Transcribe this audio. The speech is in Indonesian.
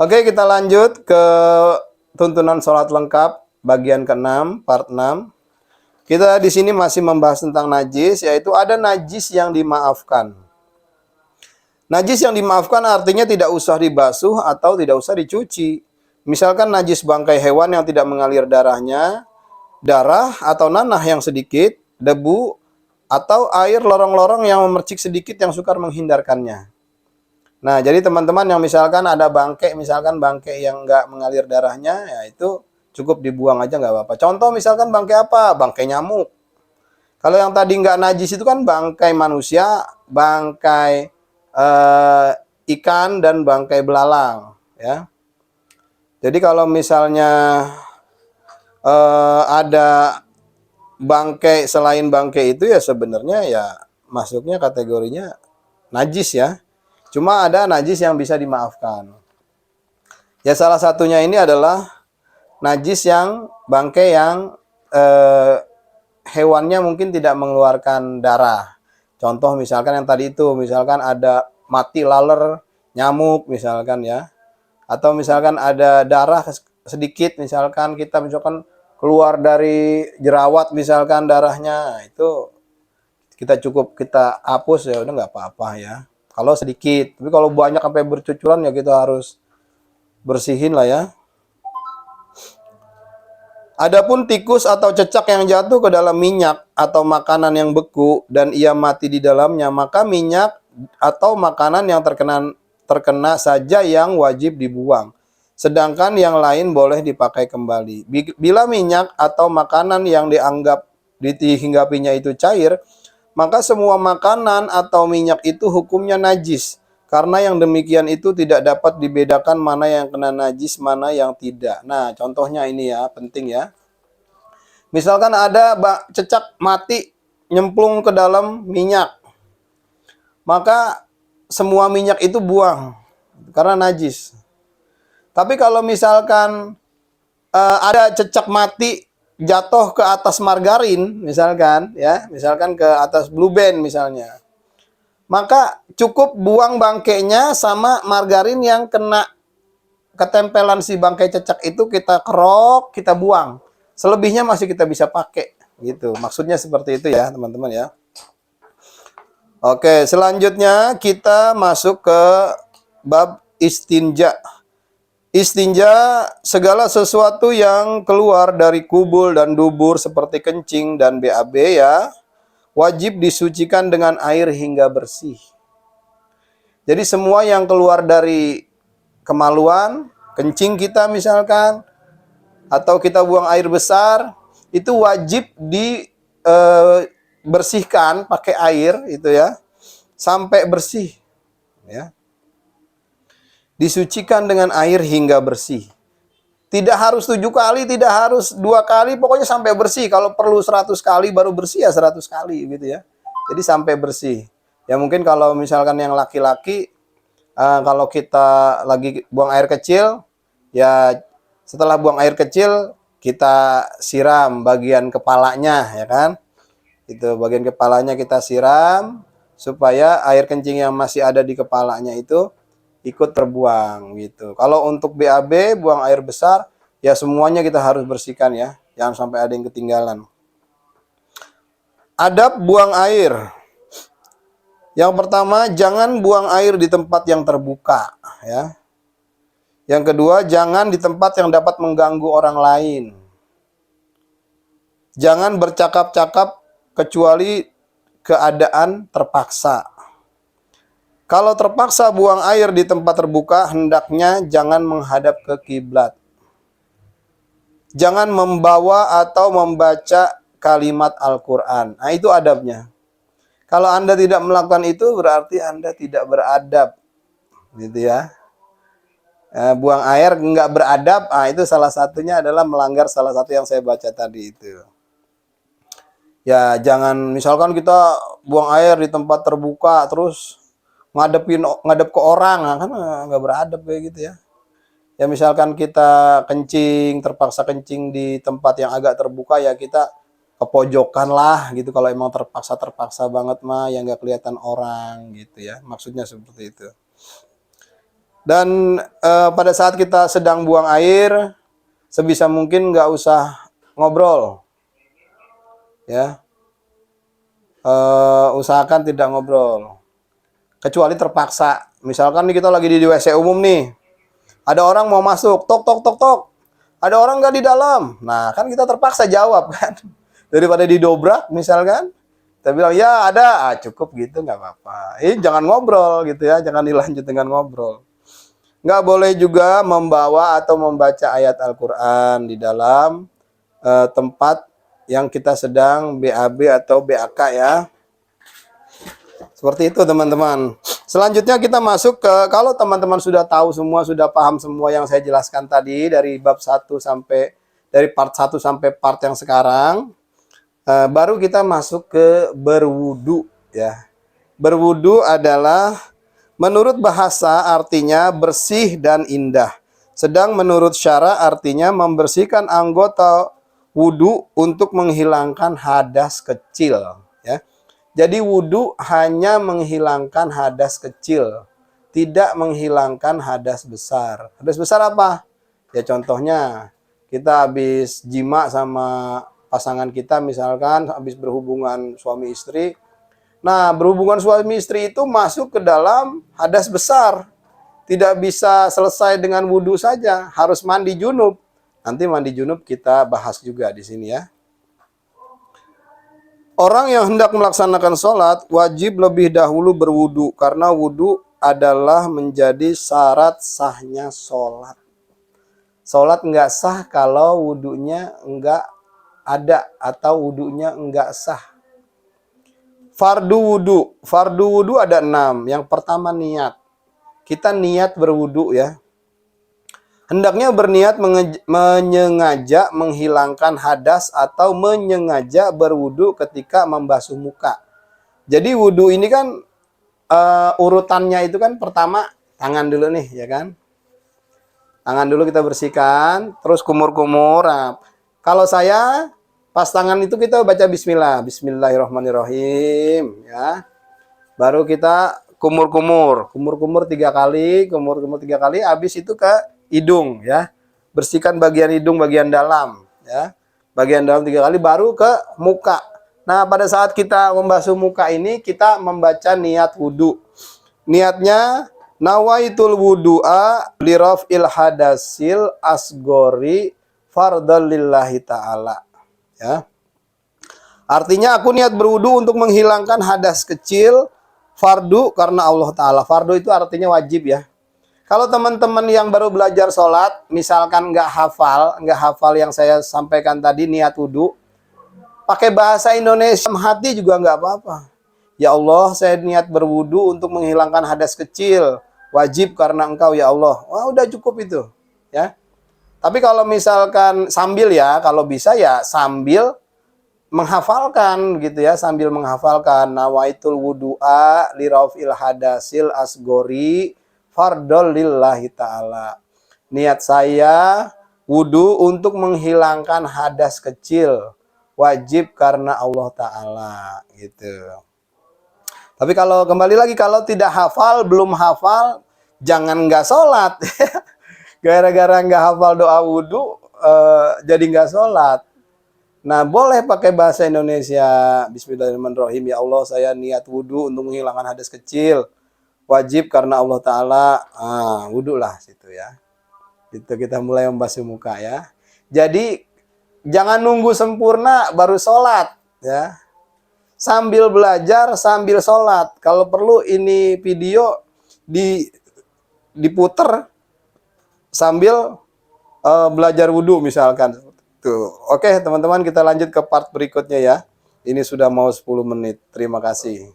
Oke, kita lanjut ke tuntunan sholat lengkap bagian ke-6, part 6. Kita di sini masih membahas tentang najis, yaitu ada najis yang dimaafkan. Najis yang dimaafkan artinya tidak usah dibasuh atau tidak usah dicuci. Misalkan najis bangkai hewan yang tidak mengalir darahnya, darah atau nanah yang sedikit, debu, atau air lorong-lorong yang memercik sedikit yang sukar menghindarkannya. Nah, jadi teman-teman yang misalkan ada bangkai, misalkan bangkai yang nggak mengalir darahnya, ya itu cukup dibuang aja nggak apa-apa. Contoh misalkan bangkai apa? Bangkai nyamuk. Kalau yang tadi nggak najis itu kan bangkai manusia, bangkai ikan, dan bangkai belalang. Ya. Jadi kalau misalnya ada bangkai selain bangkai itu ya sebenarnya ya masuknya kategorinya najis ya. Cuma ada najis yang bisa dimaafkan. Ya salah satunya ini adalah najis yang bangkai yang hewannya mungkin tidak mengeluarkan darah. Contoh misalkan yang tadi itu, misalkan ada mati laler nyamuk misalkan ya. Atau misalkan ada darah sedikit, misalkan keluar dari jerawat misalkan darahnya, itu kita hapus ya udah nggak apa-apa ya. Kalau sedikit, tapi kalau banyak sampai bercucuran ya kita harus bersihin lah ya. Adapun tikus atau cecak yang jatuh ke dalam minyak atau makanan yang beku dan ia mati di dalamnya, maka minyak atau makanan yang terkena saja yang wajib dibuang. Sedangkan yang lain boleh dipakai kembali. Bila minyak atau makanan yang dianggap dihinggapinya itu cair, maka semua makanan atau minyak itu hukumnya najis. Karena yang demikian itu tidak dapat dibedakan mana yang kena najis, mana yang tidak. Nah, contohnya ini ya, penting ya. Misalkan ada cecak mati nyemplung ke dalam minyak. Maka semua minyak itu buang karena najis. Tapi kalau misalkan ada cecak mati jatuh ke atas margarin, misalkan ya, misalkan ke atas Blue Band misalnya, maka cukup buang bangkainya sama margarin yang kena ketempelan si bangkai cecak itu, kita kerok, kita buang. Selebihnya masih kita bisa pakai gitu. Maksudnya seperti itu ya, teman-teman ya. Oke, selanjutnya kita masuk ke bab istinja. Istinja, segala sesuatu yang keluar dari kubul dan dubur seperti kencing dan BAB ya, wajib disucikan dengan air hingga bersih. Jadi semua yang keluar dari kemaluan, kencing kita misalkan, atau kita buang air besar, itu wajib dibersihkan pakai air itu ya, sampai bersih ya. Disucikan dengan air hingga bersih. Tidak harus 7 kali, tidak harus 2 kali, pokoknya sampai bersih. Kalau perlu 100 kali baru bersih ya 100 kali gitu ya. Jadi sampai bersih. Ya mungkin kalau misalkan yang laki-laki, kalau kita lagi buang air kecil, ya setelah buang air kecil kita siram bagian kepalanya ya kan. Itu bagian kepalanya kita siram supaya air kencing yang masih ada di kepalanya itu ikut terbuang gitu. Kalau untuk BAB, buang air besar, ya semuanya kita harus bersihkan ya. Jangan sampai ada yang ketinggalan. Adab buang air. Yang pertama, jangan buang air di tempat yang terbuka ya. Yang kedua, jangan di tempat yang dapat mengganggu orang lain. Jangan bercakap-cakap kecuali keadaan terpaksa. Kalau terpaksa buang air di tempat terbuka, hendaknya jangan menghadap ke kiblat. Jangan membawa atau membaca kalimat Al-Quran. Nah, itu adabnya. Kalau Anda tidak melakukan itu, berarti Anda tidak beradab. Gitu ya. Buang air nggak beradab, itu salah satunya adalah melanggar salah satu yang saya baca tadi itu. Ya, jangan misalkan kita buang air di tempat terbuka, terus ngadep ke orang, kan nggak beradab kayak gitu ya. Ya misalkan kita terpaksa kencing di tempat yang agak terbuka, ya kita ke pojokan lah gitu. Kalau emang terpaksa banget mah yang nggak kelihatan orang gitu ya. Maksudnya seperti itu. Dan pada saat kita sedang buang air, sebisa mungkin nggak usah ngobrol, ya. Usahakan tidak ngobrol, kecuali terpaksa. Misalkan nih kita lagi di WC umum nih, ada orang mau masuk, tok tok tok tok, ada orang nggak di dalam. Nah, kan kita terpaksa jawab kan, daripada didobrak misalkan. Kita bilang ya ada, cukup gitu nggak apa-apa. Jangan ngobrol gitu ya, jangan dilanjut dengan ngobrol. Nggak boleh juga membawa atau membaca ayat Al-Quran di dalam tempat yang kita sedang BAB atau BAK ya. Seperti itu teman-teman. Selanjutnya kita masuk ke, kalau teman-teman sudah tahu semua, sudah paham semua yang saya jelaskan tadi dari bab 1 sampai, dari part 1 sampai part yang sekarang, baru kita masuk ke berwudu ya. Berwudu adalah menurut bahasa artinya bersih dan indah. Sedang menurut syara artinya membersihkan anggota wudu untuk menghilangkan hadas kecil. Ya. Jadi wudu hanya menghilangkan hadas kecil, tidak menghilangkan hadas besar. Hadas besar apa? Ya contohnya kita habis jima sama pasangan kita, misalkan habis berhubungan suami istri. Nah, berhubungan suami istri itu masuk ke dalam hadas besar. Tidak bisa selesai dengan wudhu saja, harus mandi junub. Nanti mandi junub kita bahas juga di sini ya. Orang yang hendak melaksanakan sholat wajib lebih dahulu berwudhu, karena wudhu adalah menjadi syarat sahnya sholat. Sholat nggak sah kalau wudhunya nggak ada atau wudhunya nggak sah. Fardu wudu ada 6. Yang pertama niat. Kita niat berwudu ya. Hendaknya berniat menyengaja menghilangkan hadas atau menyengaja berwudu ketika membasuh muka. Jadi wudu ini kan urutannya itu kan pertama tangan dulu nih ya kan. Tangan dulu kita bersihkan, terus kumur-kumur. Nah, kalau saya pas tangan itu kita baca bismillah, bismillahirrahmanirrahim ya. Baru kita kumur-kumur 3 kali, kumur-kumur 3 kali, habis itu ke hidung ya. Bersihkan bagian hidung bagian dalam ya. Bagian dalam 3 kali, baru ke muka. Nah, pada saat kita membasuh muka ini kita membaca niat wudu. Niatnya nawaitul wudu'a liraf'il hadasil asgori fardhan lillahi ta'ala. Ya. Artinya aku niat berwudu untuk menghilangkan hadas kecil, fardu karena Allah Ta'ala. Fardu itu artinya wajib ya. Kalau teman-teman yang baru belajar sholat, misalkan nggak hafal yang saya sampaikan tadi, niat wudu, pakai bahasa Indonesia hati juga nggak apa-apa. Ya Allah, saya niat berwudu untuk menghilangkan hadas kecil, wajib karena Engkau ya Allah. Wah, udah cukup itu ya. Tapi kalau misalkan sambil ya, kalau bisa ya sambil menghafalkan gitu ya, sambil menghafalkan nawaitul wudu'a lirafil hadasil asgori fardhol lillahi ta'ala. Niat saya wudu untuk menghilangkan hadas kecil, wajib karena Allah Ta'ala gitu. Tapi kalau kembali lagi, kalau tidak hafal, belum hafal, jangan nggak sholat. Gara-gara nggak hafal doa wudu, jadi nggak sholat. Nah, boleh pakai bahasa Indonesia. Bismillahirrahmanirrahim. Ya Allah, saya niat wudu untuk menghilangkan hadas kecil. Wajib karena Allah Ta'ala. Wudu lah situ ya. Itu kita mulai membasuh muka ya. Jadi, jangan nunggu sempurna baru sholat ya. Sambil belajar, sambil sholat. Kalau perlu ini video diputer sambil belajar wudhu misalkan. Tuh. Oke teman-teman, kita lanjut ke part berikutnya ya. Ini sudah mau 10 menit. Terima kasih.